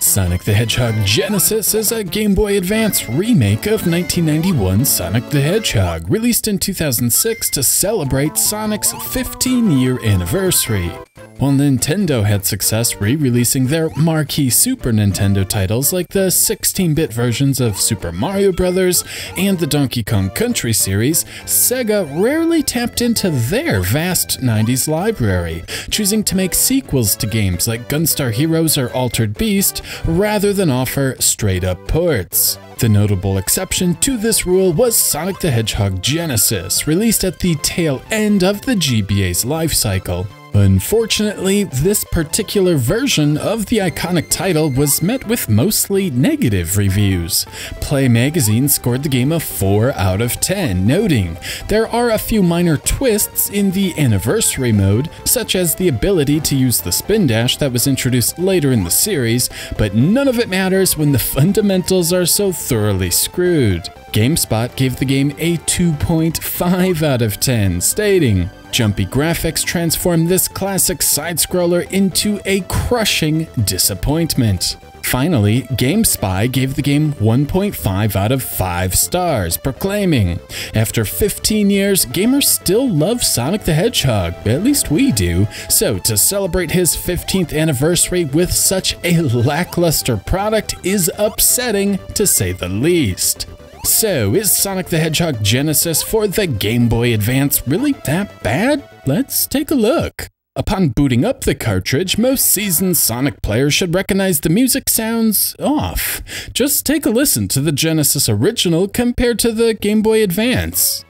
Sonic the Hedgehog Genesis is a Game Boy Advance remake of 1991's Sonic the Hedgehog, released in 2006 to celebrate Sonic's 15-year anniversary. While Nintendo had success re-releasing their marquee Super Nintendo titles like the 16-bit versions of Super Mario Bros. And the Donkey Kong Country series, Sega rarely tapped into their vast 90s library, choosing to make sequels to games like Gunstar Heroes or Altered Beast rather than offer straight-up ports. The notable exception to this rule was Sonic the Hedgehog Genesis, released at the tail end of the GBA's life cycle. Unfortunately, this particular version of the iconic title was met with mostly negative reviews. Play magazine scored the game a 4 out of 10, noting, "There are a few minor twists in the anniversary mode, such as the ability to use the spin dash that was introduced later in the series, but none of it matters when the fundamentals are so thoroughly screwed." GameSpot gave the game a 2.5 out of 10, stating, "Jumpy graphics transform this classic side-scroller into a crushing disappointment." Finally, GameSpy gave the game 1.5 out of 5 stars, proclaiming, "After 15 years, gamers still love Sonic the Hedgehog, at least we do, so to celebrate his 15th anniversary with such a lackluster product is upsetting, to say the least." So, is Sonic the Hedgehog Genesis for the Game Boy Advance really that bad? Let's take a look. Upon booting up the cartridge, most seasoned Sonic players should recognize the music sounds off. Just take a listen to the Genesis original compared to the Game Boy Advance.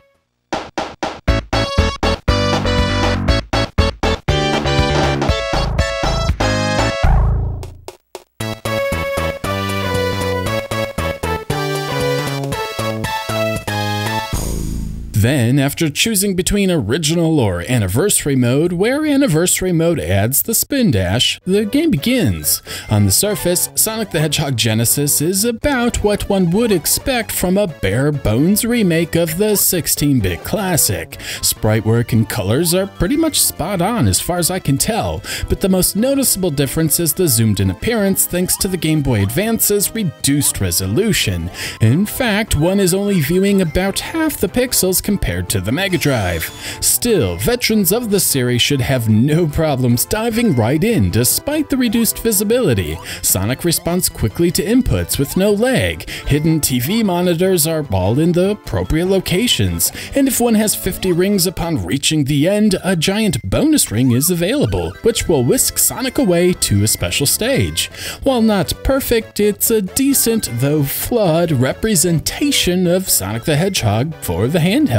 Then, after choosing between Original or Anniversary mode, where Anniversary mode adds the spin dash, the game begins. On the surface, Sonic the Hedgehog Genesis is about what one would expect from a bare-bones remake of the 16-bit classic. Sprite work and colors are pretty much spot on as far as I can tell, but the most noticeable difference is the zoomed-in appearance thanks to the Game Boy Advance's reduced resolution. In fact, one is only viewing about half the pixels compared to the Mega Drive. Still, veterans of the series should have no problems diving right in despite the reduced visibility. Sonic responds quickly to inputs with no lag, hidden TV monitors are all in the appropriate locations, and if one has 50 rings upon reaching the end, a giant bonus ring is available, which will whisk Sonic away to a special stage. While not perfect, it's a decent, though flawed, representation of Sonic the Hedgehog for the handheld.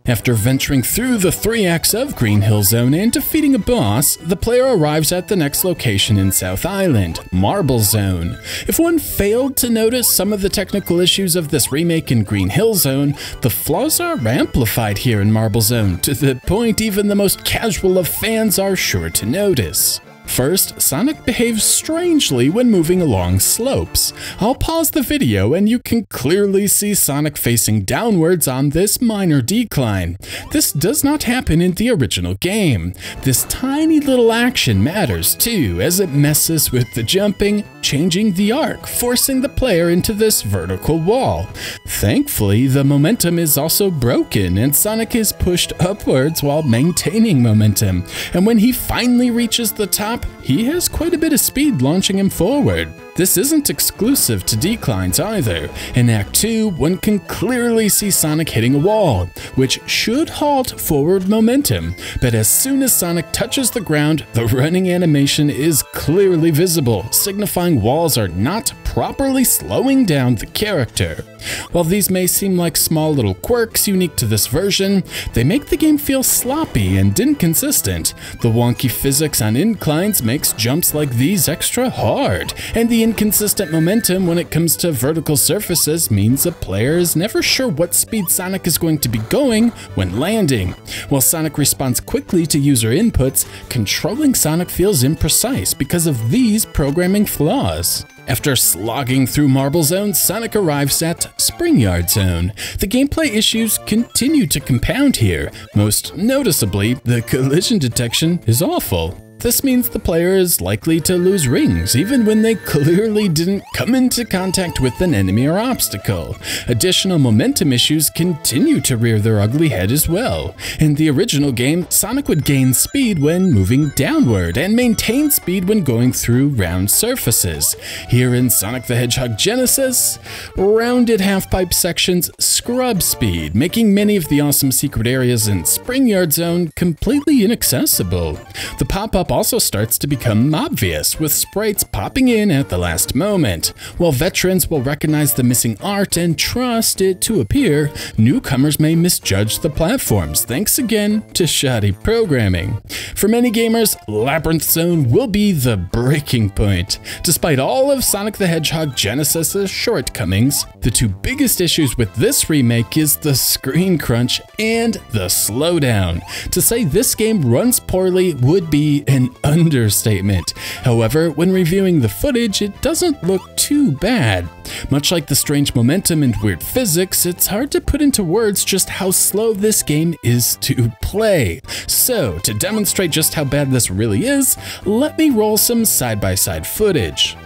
After venturing through the 3 acts of Green Hill Zone and defeating a boss, the player arrives at the next location in South Island, Marble Zone. If one failed to notice some of the technical issues of this remake in Green Hill Zone, the flaws are amplified here in Marble Zone, to the point even the most casual of fans are sure to notice. First, Sonic behaves strangely when moving along slopes. I'll pause the video and you can clearly see Sonic facing downwards on this minor decline. This does not happen in the original game. This tiny little action matters too, as it messes with the jumping, changing the arc, forcing the player into this vertical wall. Thankfully, the momentum is also broken and Sonic is pushed upwards while maintaining momentum, and when he finally reaches the top, he has quite a bit of speed launching him forward. This isn't exclusive to declines either. In Act 2, one can clearly see Sonic hitting a wall, which should halt forward momentum, but as soon as Sonic touches the ground, the running animation is clearly visible, signifying walls are not properly slowing down the character. While these may seem like small little quirks unique to this version, they make the game feel sloppy and inconsistent. The wonky physics on inclines makes jumps like these extra hard, and the inconsistent momentum when it comes to vertical surfaces means a player is never sure what speed Sonic is going to be going when landing. While Sonic responds quickly to user inputs, controlling Sonic feels imprecise because of these programming flaws. After slogging through Marble Zone, Sonic arrives at Spring Yard Zone. The gameplay issues continue to compound here. Most noticeably, the collision detection is awful. This means the player is likely to lose rings, even when they clearly didn't come into contact with an enemy or obstacle. Additional momentum issues continue to rear their ugly head as well. In the original game, Sonic would gain speed when moving downward and maintain speed when going through round surfaces. Here in Sonic the Hedgehog Genesis, rounded half-pipe sections scrub speed, making many of the awesome secret areas in Spring Yard Zone completely inaccessible. The pop-up also starts to become obvious, with sprites popping in at the last moment. While veterans will recognize the missing art and trust it to appear, newcomers may misjudge the platforms, thanks again to shoddy programming. For many gamers, Labyrinth Zone will be the breaking point. Despite all of Sonic the Hedgehog Genesis's shortcomings, the two biggest issues with this remake is the screen crunch and the slowdown. To say this game runs poorly would be an understatement. However, when reviewing the footage, it doesn't look too bad. Much like the strange momentum and weird physics, it's hard to put into words just how slow this game is to play. So, to demonstrate just how bad this really is, let me roll some side-by-side footage.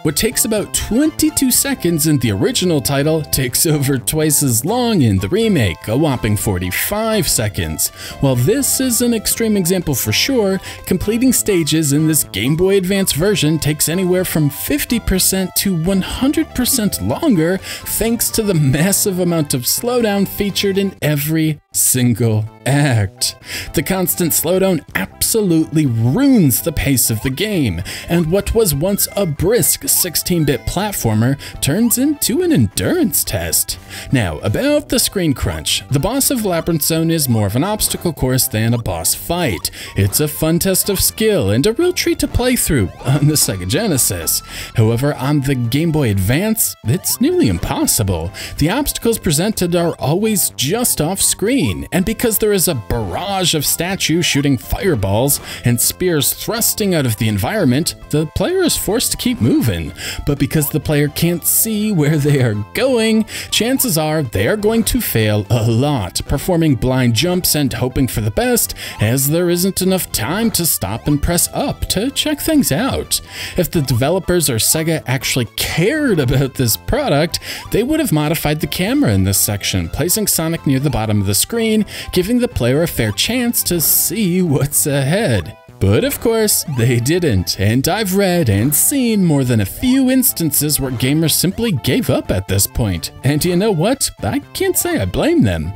What takes about 22 seconds in the original title takes over twice as long in the remake, a whopping 45 seconds. While this is an extreme example for sure, completing stages in this Game Boy Advance version takes anywhere from 50% to 100% longer thanks to the massive amount of slowdown featured in every single act. The constant slowdown absolutely ruins the pace of the game, and what was once a brisk 16-bit platformer turns into an endurance test. Now, about the screen crunch. The boss of Labyrinth Zone is more of an obstacle course than a boss fight. It's a fun test of skill and a real treat to play through on the Sega Genesis. However, on the Game Boy Advance, it's nearly impossible. The obstacles presented are always just off screen, and because there is a barrage of statues shooting fireballs and spears thrusting out of the environment, the player is forced to keep moving. But because the player can't see where they are going, chances are they are going to fail a lot, performing blind jumps and hoping for the best, as there isn't enough time to stop and press up to check things out. If the developers or Sega actually cared about this product, they would have modified the camera in this section, placing Sonic near the bottom of the screen, giving the player a fair chance to see what's ahead. But of course, they didn't, and I've read and seen more than a few instances where gamers simply gave up at this point. And you know what? I can't say I blame them.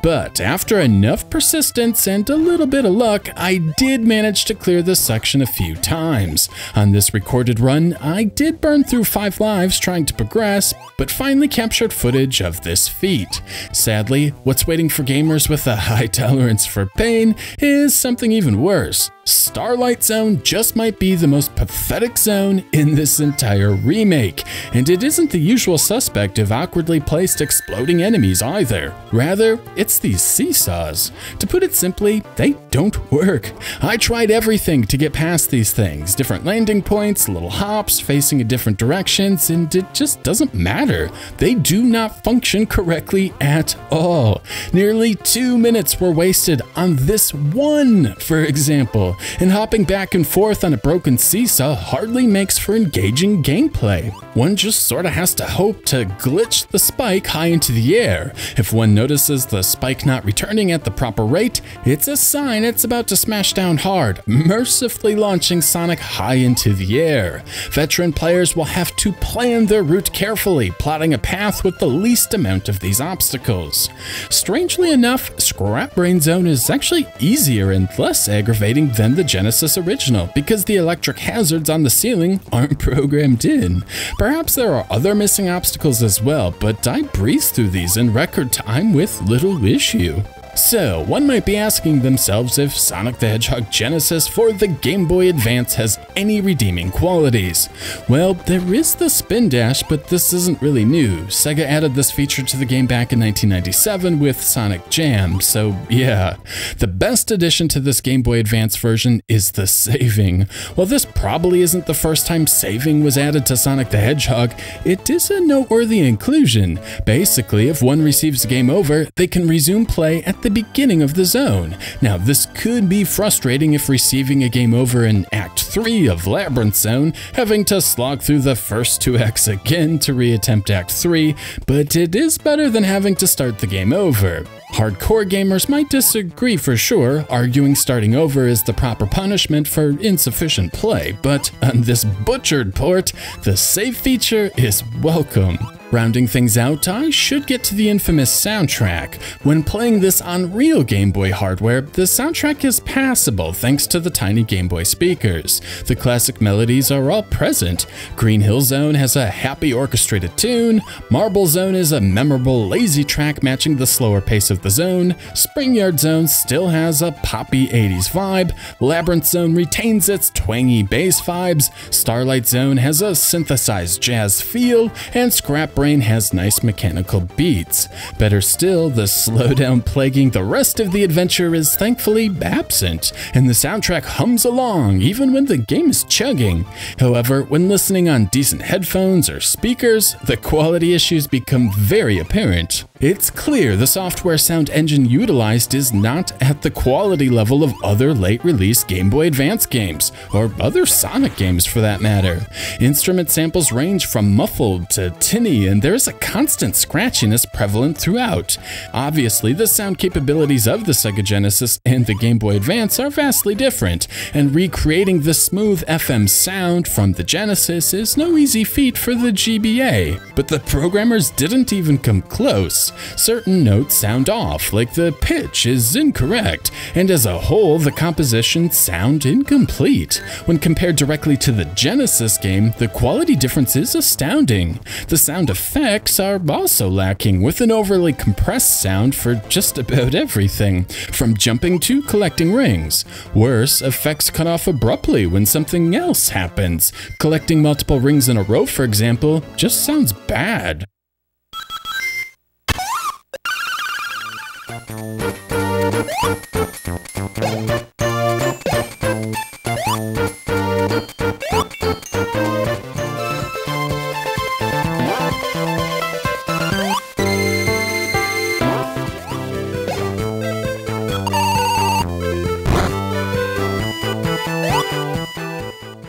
But after enough persistence and a little bit of luck, I did manage to clear this section a few times. On this recorded run, I did burn through 5 lives trying to progress, but finally captured footage of this feat. Sadly, what's waiting for gamers with a high tolerance for pain is something even worse. Starlight Zone just might be the most pathetic zone in this entire remake, and it isn't the usual suspect of awkwardly placed exploding enemies either. Rather, it's these seesaws. To put it simply, they don't work. I tried everything to get past these things, different landing points, little hops facing in different directions, and it just doesn't matter. They do not function correctly at all. Nearly 2 minutes were wasted on this one, for example. And hopping back and forth on a broken seesaw hardly makes for engaging gameplay. One just sorta has to hope to glitch the spike high into the air. If one notices the spike not returning at the proper rate, it's a sign it's about to smash down hard, mercifully launching Sonic high into the air. Veteran players will have to plan their route carefully, plotting a path with the least amount of these obstacles. Strangely enough, Scrap Brain Zone is actually easier and less aggravating than than the Genesis original because the electric hazards on the ceiling aren't programmed in. Perhaps there are other missing obstacles as well, but I breezed through these in record time with little issue. So, one might be asking themselves if Sonic the Hedgehog Genesis for the Game Boy Advance has any redeeming qualities. Well, there is the spin dash, but this isn't really new. Sega added this feature to the game back in 1997 with Sonic Jam, so yeah. The best addition to this Game Boy Advance version is the saving. While this probably isn't the first time saving was added to Sonic the Hedgehog, it is a noteworthy inclusion. Basically, if one receives a game over, they can resume play at the beginning of the zone. Now, this could be frustrating if receiving a game over in Act 3 of Labyrinth Zone, having to slog through the first 2 acts again to reattempt Act 3, but it is better than having to start the game over. Hardcore gamers might disagree for sure, arguing starting over is the proper punishment for insufficient play, but on this butchered port, the save feature is welcome. Rounding things out, I should get to the infamous soundtrack. When playing this on real Game Boy hardware, the soundtrack is passable thanks to the tiny Game Boy speakers. The classic melodies are all present. Green Hill Zone has a happy orchestrated tune, Marble Zone is a memorable lazy track matching the slower pace of the zone, Spring Yard Zone still has a poppy 80s vibe, Labyrinth Zone retains its twangy bass vibes, Starlight Zone has a synthesized jazz feel, and Scrap Brain has nice mechanical beats. Better still, the slowdown plaguing the rest of the adventure is thankfully absent, and the soundtrack hums along even when the game is chugging. However, when listening on decent headphones or speakers, the quality issues become very apparent. It's clear the software sound engine utilized is not at the quality level of other late-release Game Boy Advance games, or other Sonic games for that matter. Instrument samples range from muffled to tinny, and there's a constant scratchiness prevalent throughout. Obviously, the sound capabilities of the Sega Genesis and the Game Boy Advance are vastly different, and recreating the smooth FM sound from the Genesis is no easy feat for the GBA. But the programmers didn't even come close. Certain notes sound off, like the pitch is incorrect, and as a whole, the compositions sound incomplete. When compared directly to the Genesis game, the quality difference is astounding. The sound effects are also lacking, with an overly compressed sound for just about everything, from jumping to collecting rings. Worse, effects cut off abruptly when something else happens. Collecting multiple rings in a row, for example, just sounds bad.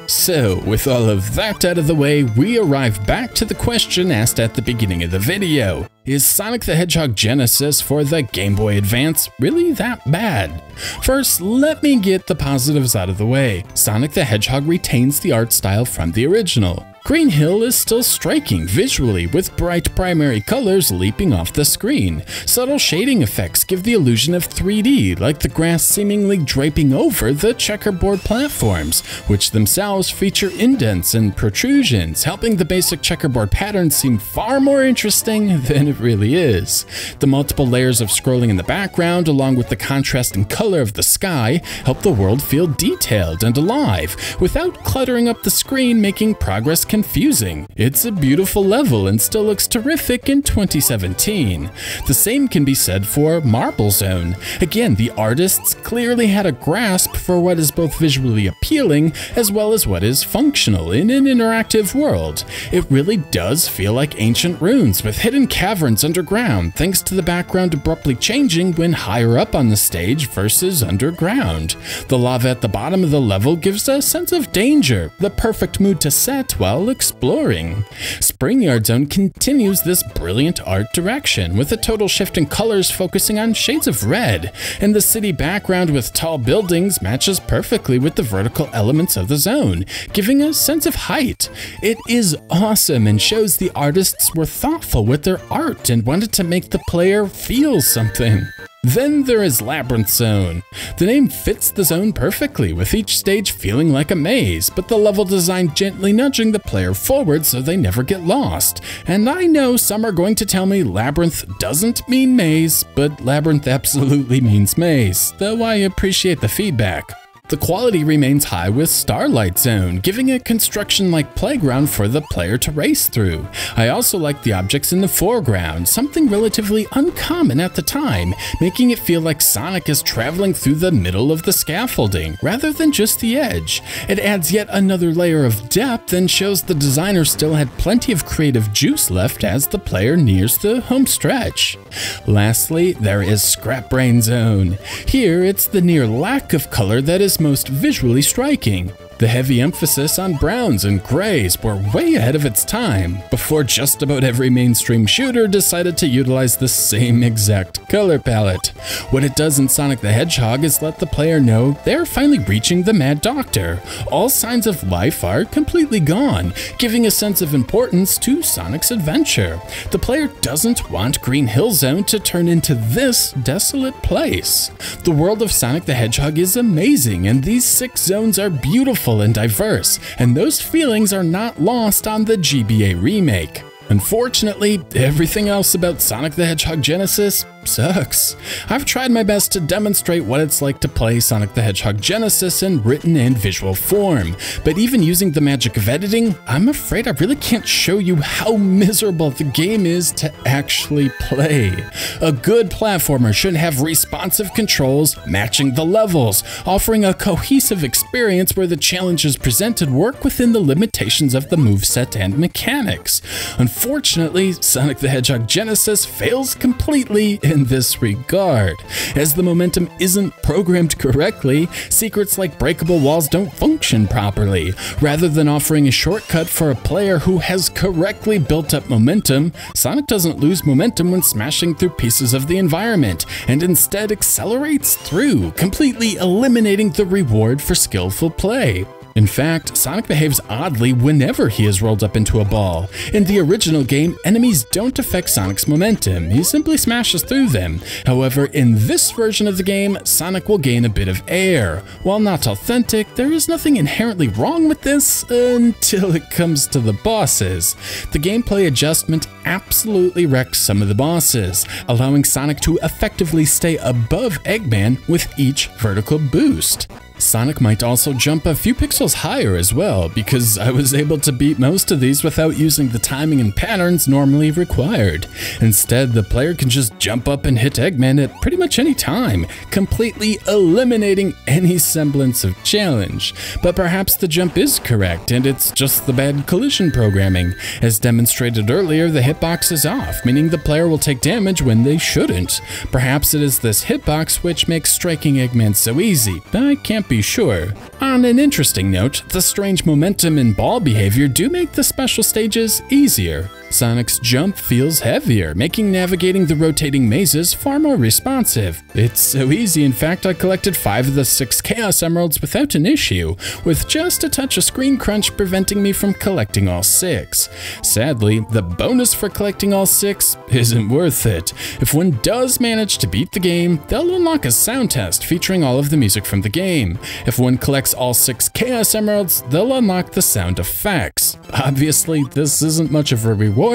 So, with all of that out of the way, we arrive back to the question asked at the beginning of the video. Is Sonic the Hedgehog Genesis for the Game Boy Advance really that bad? First, let me get the positives out of the way. Sonic the Hedgehog retains the art style from the original. Green Hill is still striking visually, with bright primary colors leaping off the screen. Subtle shading effects give the illusion of 3D, like the grass seemingly draping over the checkerboard platforms, which themselves feature indents and protrusions, helping the basic checkerboard pattern seem far more interesting than it really is. The multiple layers of scrolling in the background, along with the contrasting color of the sky, help the world feel detailed and alive, without cluttering up the screen, making progress confusing. It's a beautiful level and still looks terrific in 2017. The same can be said for Marble Zone. Again, the artists clearly had a grasp for what is both visually appealing as well as what is functional in an interactive world. It really does feel like ancient ruins with hidden caverns underground, thanks to the background abruptly changing when higher up on the stage versus underground. The lava at the bottom of the level gives a sense of danger, the perfect mood to set while exploring. Spring Yard Zone continues this brilliant art direction, with a total shift in colors focusing on shades of red, and the city background with tall buildings matches perfectly with the vertical elements of the zone, giving a sense of height. It is awesome and shows the artists were thoughtful with their art and wanted to make the player feel something. Then there is Labyrinth Zone. The name fits the zone perfectly, with each stage feeling like a maze, but the level design gently nudging the player forward so they never get lost. And I know some are going to tell me labyrinth doesn't mean maze, but labyrinth absolutely means maze, though I appreciate the feedback. The quality remains high with Starlight Zone, giving a construction-like playground for the player to race through. I also like the objects in the foreground, something relatively uncommon at the time, making it feel like Sonic is traveling through the middle of the scaffolding, rather than just the edge. It adds yet another layer of depth and shows the designer still had plenty of creative juice left as the player nears the home stretch. Lastly, there is Scrap Brain Zone. Here, it's the near lack of color that is most visually striking. The heavy emphasis on browns and grays were way ahead of its time, before just about every mainstream shooter decided to utilize the same exact color palette. What it does in Sonic the Hedgehog is let the player know they're finally reaching the Mad Doctor. All signs of life are completely gone, giving a sense of importance to Sonic's adventure. The player doesn't want Green Hill Zone to turn into this desolate place. The world of Sonic the Hedgehog is amazing, and these 6 zones are beautiful and diverse, and those feelings are not lost on the GBA remake. Unfortunately, everything else about Sonic the Hedgehog Genesis sucks. I've tried my best to demonstrate what it's like to play Sonic the Hedgehog Genesis in written and visual form, but even using the magic of editing, I'm afraid I really can't show you how miserable the game is to actually play. A good platformer should have responsive controls matching the levels, offering a cohesive experience where the challenges presented work within the limitations of the moveset and mechanics. Unfortunately, Sonic the Hedgehog Genesis fails completely in this regard. As the momentum isn't programmed correctly, secrets like breakable walls don't function properly. Rather than offering a shortcut for a player who has correctly built up momentum, Sonic doesn't lose momentum when smashing through pieces of the environment, and instead accelerates through, completely eliminating the reward for skillful play. In fact, Sonic behaves oddly whenever he is rolled up into a ball. In the original game, enemies don't affect Sonic's momentum, he simply smashes through them. However, in this version of the game, Sonic will gain a bit of air. While not authentic, there is nothing inherently wrong with this until it comes to the bosses. The gameplay adjustment absolutely wrecks some of the bosses, allowing Sonic to effectively stay above Eggman with each vertical boost. Sonic might also jump a few pixels higher as well, because I was able to beat most of these without using the timing and patterns normally required. Instead, the player can just jump up and hit Eggman at pretty much any time, completely eliminating any semblance of challenge. But perhaps the jump is correct, and it's just the bad collision programming. As demonstrated earlier, the hitbox is off, meaning the player will take damage when they shouldn't. Perhaps it is this hitbox which makes striking Eggman so easy. I can't be sure. On an interesting note, the strange momentum and ball behavior do make the special stages easier. Sonic's jump feels heavier, making navigating the rotating mazes far more responsive. It's so easy, in fact, I collected 5 of the 6 Chaos Emeralds without an issue, with just a touch of screen crunch preventing me from collecting all 6. Sadly, the bonus for collecting all 6 isn't worth it. If one does manage to beat the game, they'll unlock a sound test featuring all of the music from the game. If one collects all 6 Chaos Emeralds, they'll unlock the sound effects. Obviously, this isn't much of a reward,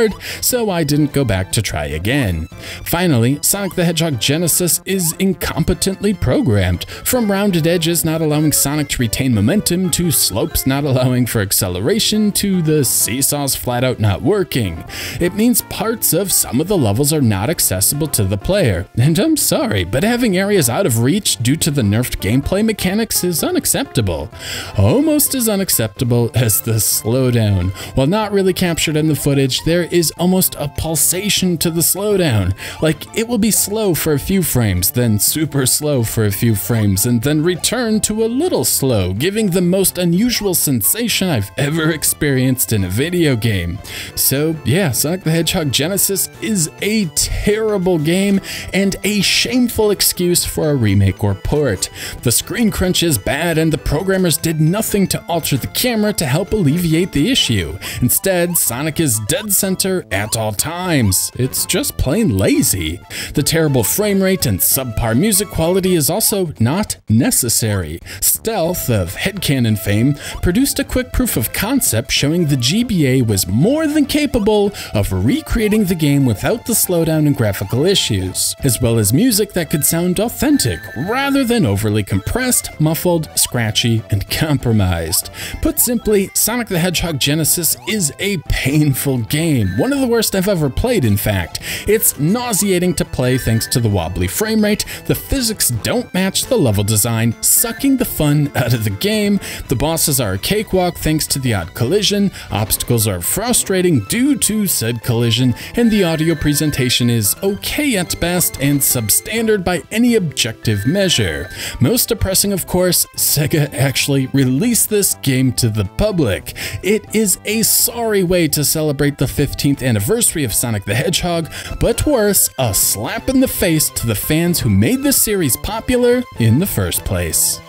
so I didn't go back to try again. Finally, Sonic the Hedgehog Genesis is incompetently programmed, from rounded edges not allowing Sonic to retain momentum, to slopes not allowing for acceleration, to the seesaws flat out not working. It means parts of some of the levels are not accessible to the player, and I'm sorry, but having areas out of reach due to the nerfed gameplay mechanics is unacceptable. Almost as unacceptable as the slowdown. While not really captured in the footage, there is almost a pulsation to the slowdown. Like, it will be slow for a few frames, then super slow for a few frames, and then return to a little slow, giving the most unusual sensation I've ever experienced in a video game. So yeah, Sonic the Hedgehog Genesis is a terrible game and a shameful excuse for a remake or port. The screen crunch is bad, and the programmers did nothing to alter the camera to help alleviate the issue. Instead, Sonic is dead center at all times. It's just plain lazy. The terrible frame rate and subpar music quality is also not necessary. Stealth, of headcanon fame, produced a quick proof of concept showing the GBA was more than capable of recreating the game without the slowdown and graphical issues, as well as music that could sound authentic rather than overly compressed, muffled, scratchy, and compromised. Put simply, Sonic the Hedgehog Genesis is a painful game, one of the worst I've ever played in fact. It's nauseating to play thanks to the wobbly frame rate, the physics don't match the level design, sucking the fun out of the game, the bosses are a cakewalk thanks to the odd collision, obstacles are frustrating due to said collision, and the audio presentation is okay at best and substandard by any objective measure. Most depressing, of course, Sega actually released this game to the public. It is a sorry way to celebrate the 15th anniversary of Sonic the Hedgehog, but worse, a slap in the face to the fans who made this series popular in the first place.